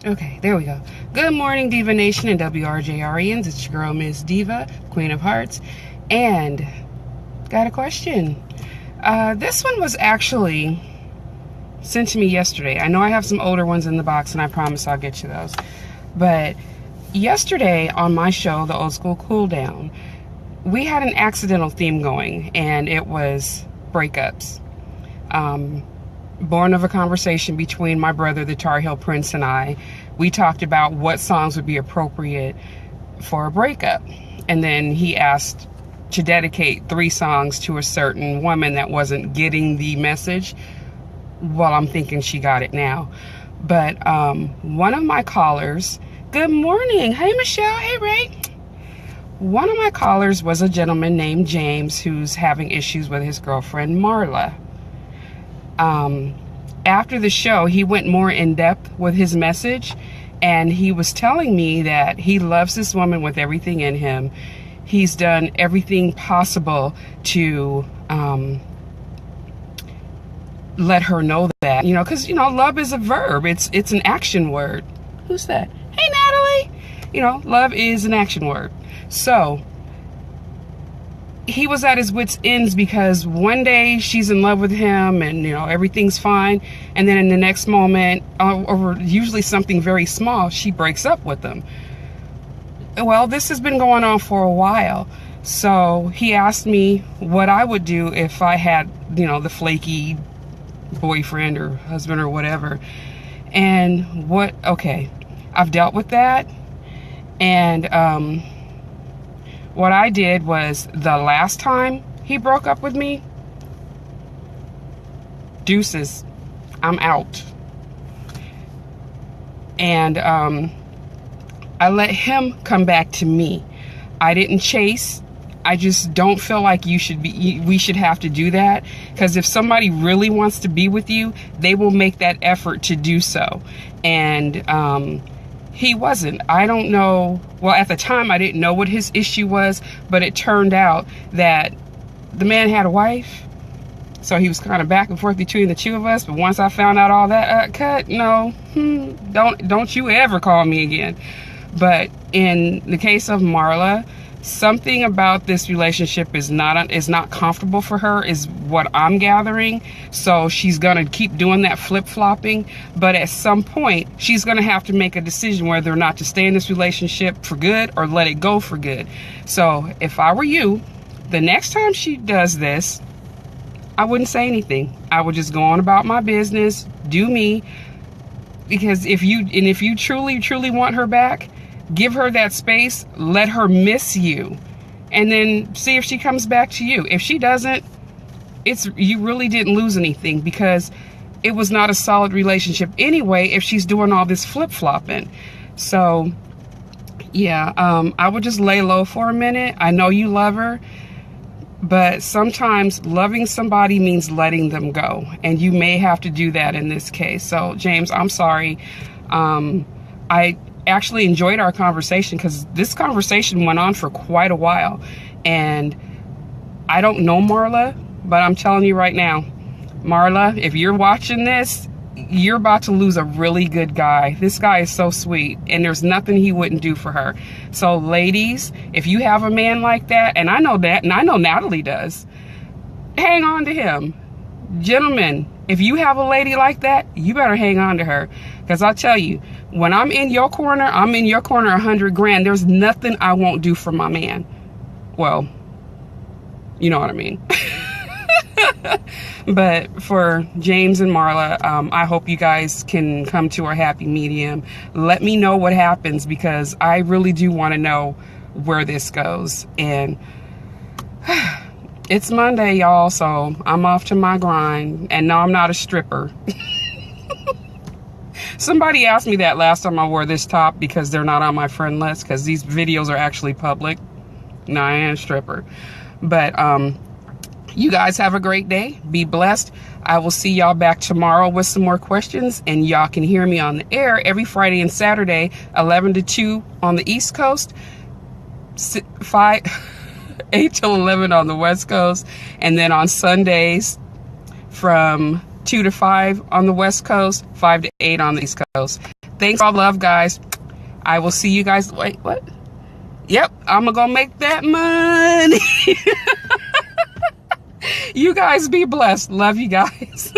Okay, there we go. Good morning, Diva Nation and WRJRians. It's your girl, Miss Diva, Queen of Hearts. And got a question. This one was actually sent to me yesterday. I know I have some older ones in the box, and I promise I'll get you those. But yesterday on my show, The Old School Cool Down, we had an accidental theme going, and it was breakups. Born of a conversation between my brother, the Tar Heel Prince, and I. We talked about what songs would be appropriate for a breakup. And then he asked to dedicate 3 songs to a certain woman that wasn't getting the message. Well, I'm thinking she got it now. But one of my callers, good morning. Hey, Michelle. Hey, Ray. One of my callers was a gentleman named James who's having issues with his girlfriend, Marla. After the show, he went more in depth with his message, and he was telling me that he loves this woman with everything in him. He's done everything possible to let her know that, because, love is a verb. It's an action word. Who's that? Hey, Natalie. Love is an action word. So he was at his wit's ends because one day she's in love with him and, everything's fine. And then in the next moment, over usually something very small, she breaks up with him. Well, this has been going on for a while. So he asked me what I would do if I had, the flaky boyfriend or husband or whatever. And okay, I've dealt with that. And, what I did was, the last time he broke up with me, deuces, I'm out. And I let him come back to me. I didn't chase. I just don't feel like we should have to do that. Because if somebody really wants to be with you, they will make that effort to do so. And he wasn't. I don't know. Well, at the time, I didn't know what his issue was, but it turned out that the man had a wife. So he was kind of back and forth between the two of us. But once I found out all that, cut, no, don't you ever call me again. But in the case of Marla, something about this relationship is not comfortable for her, is what I'm gathering. So she's gonna keep doing that flip-flopping, but at some point she's gonna have to make a decision whether or not to stay in this relationship for good or let it go for good. So if I were you, the next time she does this, I wouldn't say anything. I would just go on about my business, do me. Because if you truly want her back, give her that space, let her miss you, and then see if she comes back to you. If she doesn't, you really didn't lose anything, because it was not a solid relationship anyway if she's doing all this flip-flopping. So, yeah, I would just lay low for a minute. I know you love her, but sometimes loving somebody means letting them go, and you may have to do that in this case. So, James, I'm sorry. I actually enjoyed our conversation, because this conversation went on for quite a while, and I don't know Marla, but I'm telling you right now, Marla, if you're watching this, you're about to lose a really good guy. This guy is so sweet, and there's nothing he wouldn't do for her. So ladies, if you have a man like that, and I know that, and I know Natalie does, hang on to him. Gentlemen, if you have a lady like that, you better hang on to her. Because I'll tell you, when I'm in your corner, I'm in your corner 100 grand. There's nothing I won't do for my man. Well, you know what I mean. But for James and Marla, I hope you guys can come to a happy medium. Let me know what happens, because I really do want to know where this goes. And it's Monday, y'all, so I'm off to my grind. And no, I'm not a stripper. Somebody asked me that last time I wore this top, because they're not on my friend list, because these videos are actually public. No, I ain't a stripper. But you guys have a great day. Be blessed. I will see y'all back tomorrow with some more questions, and y'all can hear me on the air every Friday and Saturday, 11 to 2 on the East Coast, 8 till 11 on the West Coast, and then on Sundays from 2 to 5 on the West Coast, 5 to 8 on the East Coast. Thanks for all love, guys. I will see you guys. Wait, what? Yep, I'm gonna go make that money. You guys be blessed. Love you guys.